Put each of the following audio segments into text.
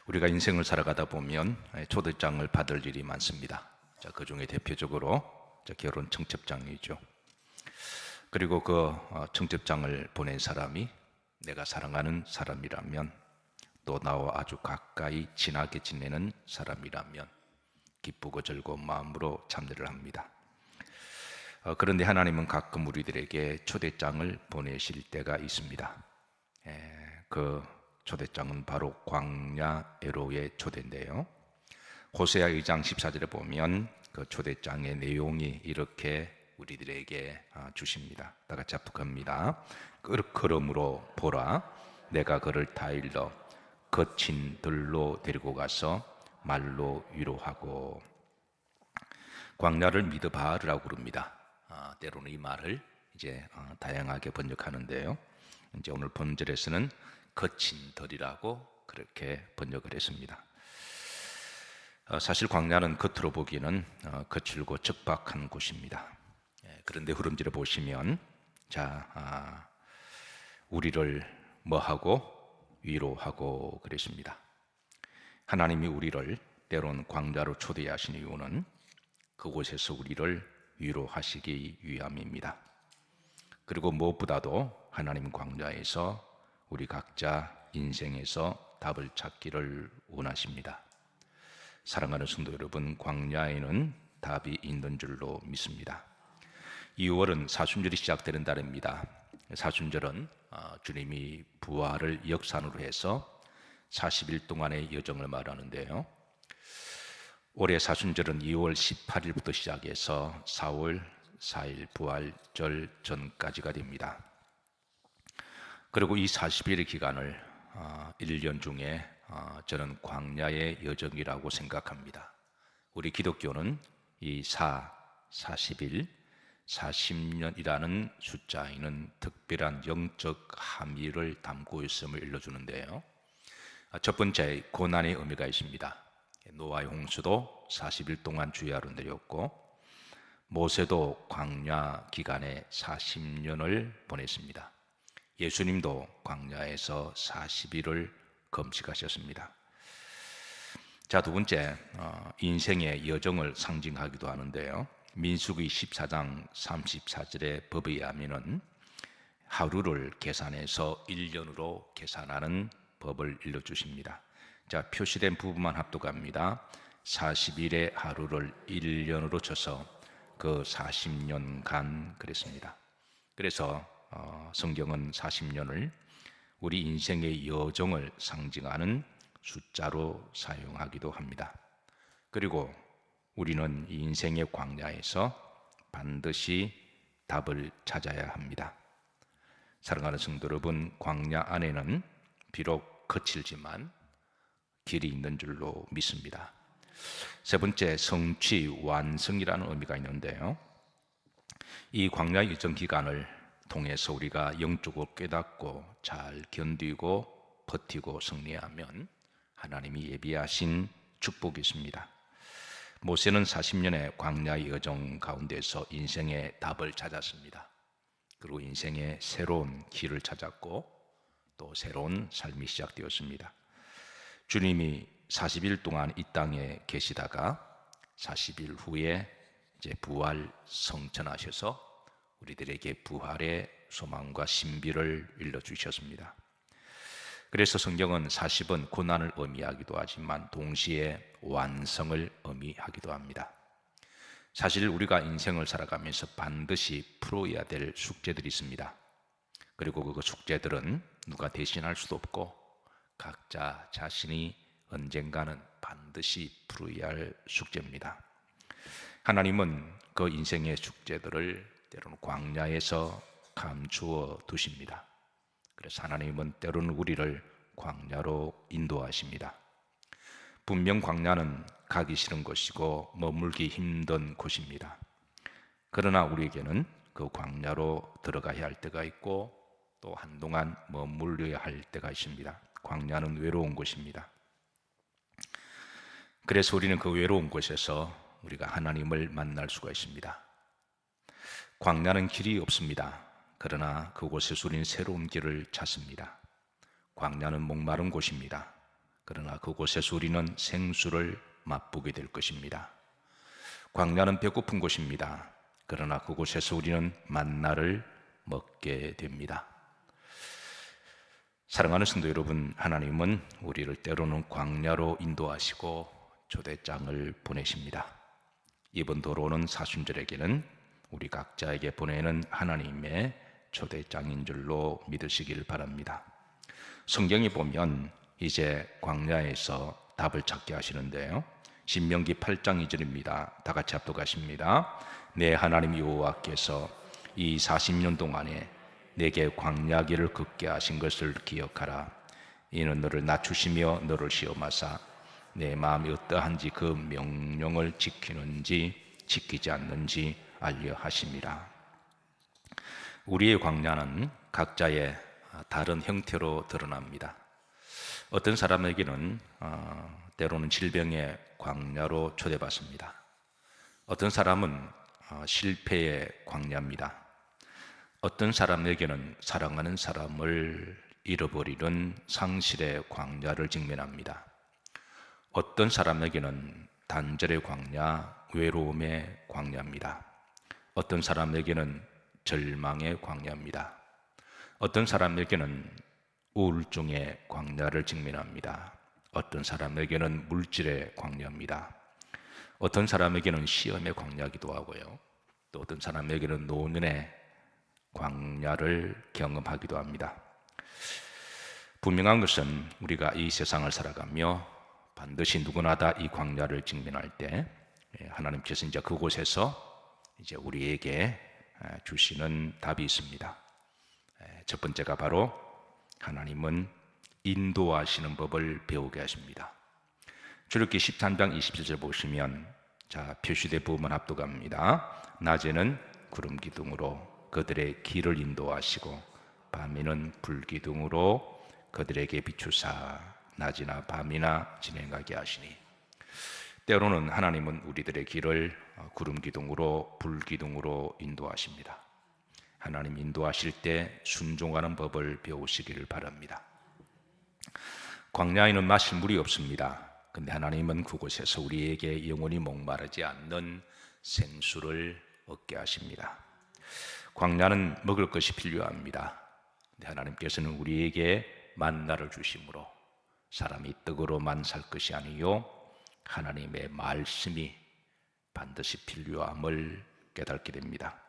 우리가 인생을 살아가다 보면 초대장을 받을 일이 많습니다. 자, 그 중에 대표적으로 결혼 청첩장이죠. 그리고 그 청첩장을 보낸 사람이 내가 사랑하는 사람이라면, 또 나와 아주 가까이 친하게 지내는 사람이라면 기쁘고 즐거운 마음으로 참여를 합니다. 그런데 하나님은 가끔 우리들에게 초대장을 보내실 때가 있습니다. 그 초대장은 바로 광야애로의 초대인데요. 호세아 2장 14절에 보면 그 초대장의 내용이 이렇게 우리들에게 주십니다. 다 같이 합독합니다. 그러므로 보라, 내가 그를 다 일러 거친 들로 데리고 가서 말로 위로하고. 광야를 미드바르라고 부릅니다. 때로는 이 말을 이제 다양하게 번역하는데요. 이제 오늘 본절에서는 거친 들이라고 그렇게 번역을 했습니다. 사실 광야는 겉으로 보기에는 거칠고 척박한 곳입니다. 그런데 흐름지를 보시면 우리를 뭐하고 위로하고 그랬습니다. 하나님이 우리를 때론 광야로 초대하신 이유는 그곳에서 우리를 위로하시기 위함입니다. 그리고 무엇보다도 하나님 광야에서 우리 각자 인생에서 답을 찾기를 원하십니다. 사랑하는 성도 여러분, 광야에는 답이 있는 줄로 믿습니다. 2월은 사순절이 시작되는 달입니다. 사순절은 주님이 부활을 역산으로 해서 40일 동안의 여정을 말하는데요. 올해 사순절은 2월 18일부터 시작해서 4월 4일 부활절 전까지가 됩니다. 그리고 이 40일의 기간을 1년 중에 저는 광야의 여정이라고 생각합니다. 우리 기독교는 이 40일, 40년이라는 숫자에는 특별한 영적 함의를 담고 있음을 일러주는데요. 첫 번째, 고난의 의미가 있습니다. 노아의 홍수도 40일 동안 주야로 내렸고, 모세도 광야 기간에 40년을 보냈습니다. 예수님도 광야에서 40일을 금식하셨습니다. 자, 두 번째, 인생의 여정을 상징하기도 하는데요. 민수기 14장 34절의 법에 의하면 하루를 계산해서 1년으로 계산하는 법을 일러주십니다. 자, 표시된 부분만 합독합니다. 40일의 하루를 1년으로 쳐서 그 40년간 그랬습니다. 그래서 성경은 40년을 우리 인생의 여정을 상징하는 숫자로 사용하기도 합니다. 그리고 우리는 이 인생의 광야에서 반드시 답을 찾아야 합니다. 사랑하는 성도 여러분, 광야 안에는 비록 거칠지만 길이 있는 줄로 믿습니다. 세 번째, 성취, 완성이라는 의미가 있는데요. 이 광야 여정 기간을 통해서 우리가 영적으로 깨닫고 잘 견디고 버티고 승리하면 하나님이 예비하신 축복이 있습니다. 모세는 40년의 광야의 여정 가운데서 인생의 답을 찾았습니다. 그리고 인생의 새로운 길을 찾았고 또 새로운 삶이 시작되었습니다. 주님이 40일 동안 이 땅에 계시다가 40일 후에 이제 부활 성천하셔서 우리들에게 부활의 소망과 신비를 일러주셨습니다. 그래서 성경은 40은 고난을 의미하기도 하지만 동시에 완성을 의미하기도 합니다. 사실 우리가 인생을 살아가면서 반드시 풀어야 될 숙제들이 있습니다. 그리고 그 숙제들은 누가 대신할 수도 없고 각자 자신이 언젠가는 반드시 풀어야 할 숙제입니다. 하나님은 그 인생의 숙제들을 때로는 광야에서 감추어 두십니다. 그래서 하나님은 때로는 우리를 광야로 인도하십니다. 분명 광야는 가기 싫은 곳이고 머물기 힘든 곳입니다. 그러나 우리에게는 그 광야로 들어가야 할 때가 있고 또 한동안 머물러야 할 때가 있습니다. 광야는 외로운 곳입니다. 그래서 우리는 그 외로운 곳에서 우리가 하나님을 만날 수가 있습니다. 광야는 길이 없습니다. 그러나 그곳에서 우리는 새로운 길을 찾습니다. 광야는 목마른 곳입니다. 그러나 그곳에서 우리는 생수를 맛보게 될 것입니다. 광야는 배고픈 곳입니다. 그러나 그곳에서 우리는 만나를 먹게 됩니다. 사랑하는 성도 여러분, 하나님은 우리를 때로는 광야로 인도하시고 초대장을 보내십니다. 이번 도로는 사순절에게는 우리 각자에게 보내는 하나님의 초대장인 줄로 믿으시길 바랍니다. 성경에 보면 이제 광야에서 답을 찾게 하시는데요, 신명기 8장 2절입니다. 다 같이 합독하십니다. 내 하나님 여호와께서 이 40년 동안에 내게 광야길을 걷게 하신 것을 기억하라. 이는 너를 낮추시며 너를 시험하사 내 마음이 어떠한지 그 명령을 지키는지 지키지 않는지 알려 하심이라. 우리의 광야는 각자의 다른 형태로 드러납니다. 어떤 사람에게는 때로는 질병의 광야로 초대받습니다. 어떤 사람은 실패의 광야입니다. 어떤 사람에게는 사랑하는 사람을 잃어버리는 상실의 광야를 직면합니다. 어떤 사람에게는 단절의 광야, 외로움의 광야입니다. 어떤 사람에게는 절망의 광야입니다. 어떤 사람에게는 우울증의 광야를 직면합니다. 어떤 사람에게는 물질의 광야입니다. 어떤 사람에게는 시험의 광야이기도 하고요, 또 어떤 사람에게는 노년의 광야를 경험하기도 합니다. 분명한 것은 우리가 이 세상을 살아가며 반드시 누구나 다 이 광야를 직면할 때 하나님께서 이제 그곳에서 이제 우리에게 주시는 답이 있습니다. 첫 번째가 바로 하나님은 인도하시는 법을 배우게 하십니다. 출애굽기 13장 27절 보시면, 자, 표시된 부분 합독합니다. 낮에는 구름 기둥으로 그들의 길을 인도하시고 밤에는 불 기둥으로 그들에게 비추사 낮이나 밤이나 진행하게 하시니. 때로는 하나님은 우리들의 길을 구름 기둥으로 불 기둥으로 인도하십니다. 하나님 인도하실 때 순종하는 법을 배우시기를 바랍니다. 광야에는 마실 물이 없습니다. 근데 하나님은 그곳에서 우리에게 영원히 목마르지 않는 생수를 얻게 하십니다. 광야는 먹을 것이 필요합니다. 근데 하나님께서는 우리에게 만나를 주심으로 사람이 떡으로만 살 것이 아니요 하나님의 말씀이 반드시 필요함을 깨닫게 됩니다.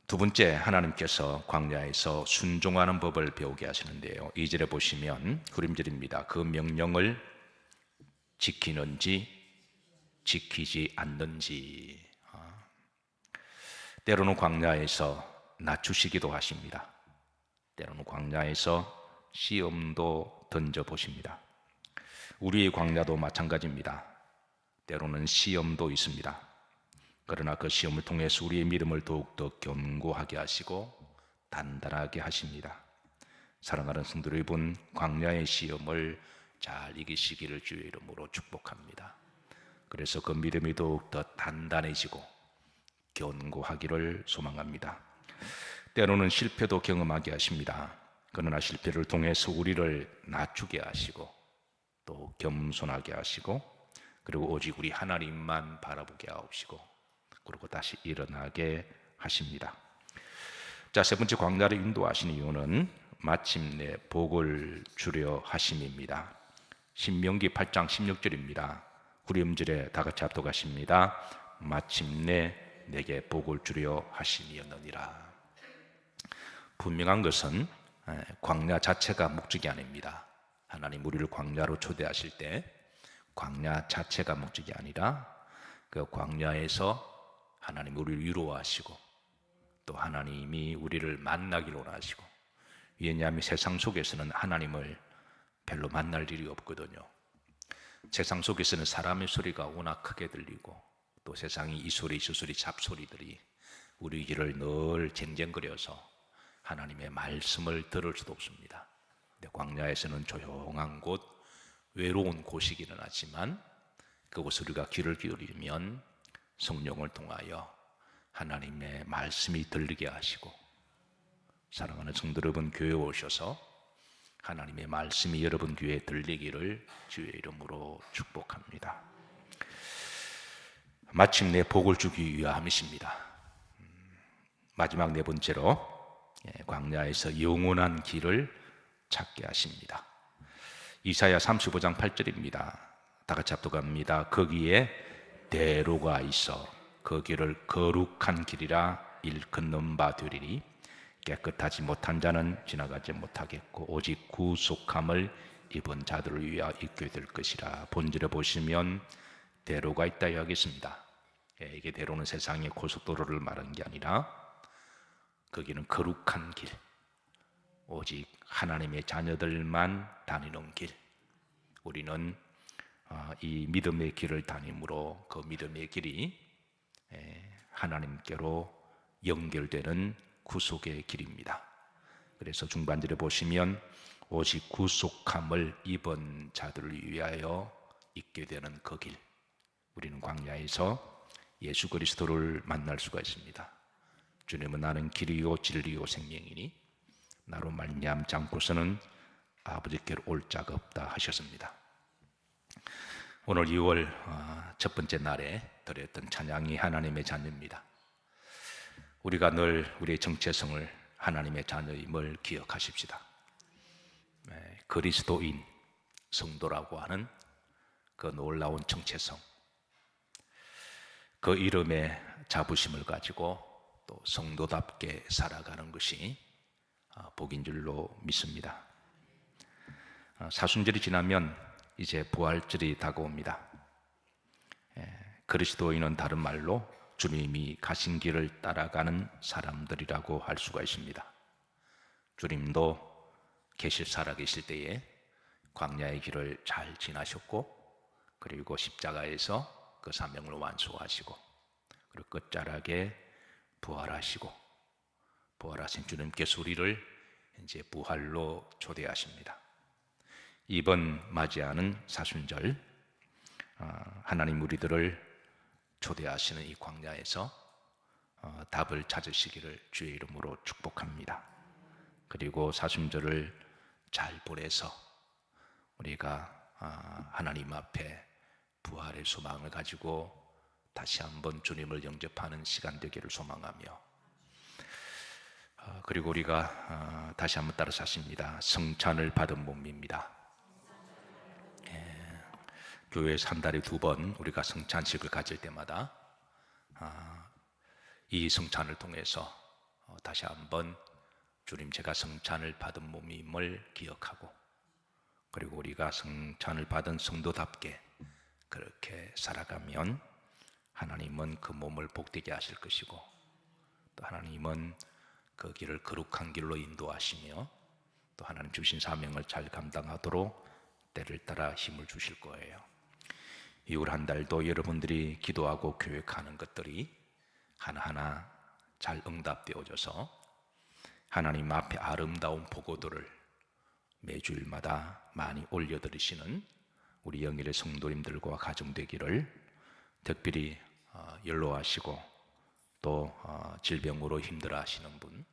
두 번째, 하나님께서 광야에서 순종하는 법을 배우게 하시는데요, 2절에 보시면 후림절입니다. 그 명령을 지키는지 지키지 않는지. 때로는 광야에서 낮추시기도 하십니다. 때로는 광야에서 시험도 던져보십니다. 우리의 광야도 마찬가지입니다. 때로는 시험도 있습니다. 그러나 그 시험을 통해서 우리의 믿음을 더욱더 견고하게 하시고 단단하게 하십니다. 사랑하는 성도 여러분, 광야의 시험을 잘 이기시기를 주의 이름으로 축복합니다. 그래서 그 믿음이 더욱더 단단해지고 견고하기를 소망합니다. 때로는 실패도 경험하게 하십니다. 그러나 실패를 통해서 우리를 낮추게 하시고 또 겸손하게 하시고, 그리고 오직 우리 하나님만 바라보게 하옵시고, 그리고 다시 일어나게 하십니다. 자, 세 번째, 광야를 인도하신 이유는 마침내 복을 주려 하심입니다. 신명기 8장 16절입니다. 후렴절에 다 같이 합독하십니다. 마침내 내게 복을 주려 하심이었느니라. 분명한 것은 광야 자체가 목적이 아닙니다. 하나님 우리를 광야로 초대하실 때 광야 자체가 목적이 아니라 그 광야에서 하나님 우리를 위로하시고 또 하나님이 우리를 만나기를 원하시고, 왜냐하면 세상 속에서는 하나님을 별로 만날 일이 없거든요. 세상 속에서는 사람의 소리가 워낙 크게 들리고 또 세상이 이 소리 저 소리 잡소리들이 우리 귀를 늘 쟁쟁거려서 하나님의 말씀을 들을 수도 없습니다. 근데 광야에서는 조용한 곳, 외로운 곳이기는 하지만 그곳 우리가 귀를 기울이면 성령을 통하여 하나님의 말씀이 들리게 하시고, 사랑하는 성도 여러분, 교회에 오셔서 하나님의 말씀이 여러분 귀에 들리기를 주의 이름으로 축복합니다. 마침내 복을 주기 위함이십니다. 마지막 네 번째로 광야에서 영원한 길을 찾게 하십니다. 이사야 35장 8절입니다. 다 같이 합독합니다. 거기에 대로가 있어 그 길을 거룩한 길이라 일컫는 바 되리니 깨끗하지 못한 자는 지나가지 못하겠고 오직 구속함을 입은 자들을 위하여 있게 될 것이라. 본질에 보시면 대로가 있다 하겠습니다. 이게 대로는 세상의 고속도로를 말하는 게 아니라 거기는 거룩한 길, 오직 하나님의 자녀들만 다니는 길. 우리는 이 믿음의 길을 다님으로 그 믿음의 길이 하나님께로 연결되는 구속의 길입니다. 그래서 중반절에 보시면 오직 구속함을 입은 자들을 위하여 있게 되는 그 길. 우리는 광야에서 예수 그리스도를 만날 수가 있습니다. 주님은 나는 길이요 진리요 생명이니 나로 말미암지 않고서는 아버지께로 올 자가 없다 하셨습니다. 오늘 2월 첫 번째 날에 드렸던 찬양이 하나님의 자녀입니다. 우리가 늘 우리의 정체성을 하나님의 자녀임을 기억하십시다. 그리스도인 성도라고 하는 그 놀라운 정체성, 그 이름의 자부심을 가지고 또 성도답게 살아가는 것이 복인 줄로 믿습니다. 사순절이 지나면 이제 부활절이 다가옵니다. 그리스도인은 다른 말로 주님이 가신 길을 따라가는 사람들이라고 할 수가 있습니다. 주님도 살아계실 때에 광야의 길을 잘 지나셨고, 그리고 십자가에서 그 사명을 완수하시고, 그리고 끝자락에 부활하시고, 부활하신 주님께서 우리를 이제 부활로 초대하십니다. 이번 맞이하는 사순절, 하나님 우리들을 초대하시는 이 광야에서 답을 찾으시기를 주의 이름으로 축복합니다. 그리고 사순절을 잘 보내서 우리가 하나님 앞에 부활의 소망을 가지고 다시 한번 주님을 영접하는 시간 되기를 소망하며, 그리고 우리가 다시 한번 따라서 하십니다. 성찬을 받은 몸입니다. 교회에서 한 달에 2번 우리가 성찬식을 가질 때마다 이 성찬을 통해서 다시 한번 주님, 제가 성찬을 받은 몸임을 기억하고, 그리고 우리가 성찬을 받은 성도답게 그렇게 살아가면 하나님은 그 몸을 복되게 하실 것이고, 또 하나님은 그 길을 거룩한 길로 인도하시며, 또 하나님 주신 사명을 잘 감당하도록 때를 따라 힘을 주실 거예요. 2월 한 달도 여러분들이 기도하고 계획하는 것들이 하나하나 잘 응답되어져서 하나님 앞에 아름다운 보고들을 매주일마다 많이 올려드리시는 우리 영일의 성도님들과 가정 되기를, 특별히 연로하시고 또 질병으로 힘들어하시는 분,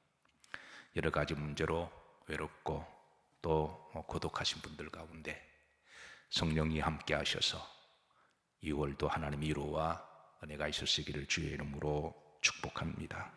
여러 가지 문제로 외롭고 또 고독하신 분들 가운데 성령이 함께 하셔서 2월도 하나님의 위로와 은혜가 있으시기를 주의 이름으로 축복합니다.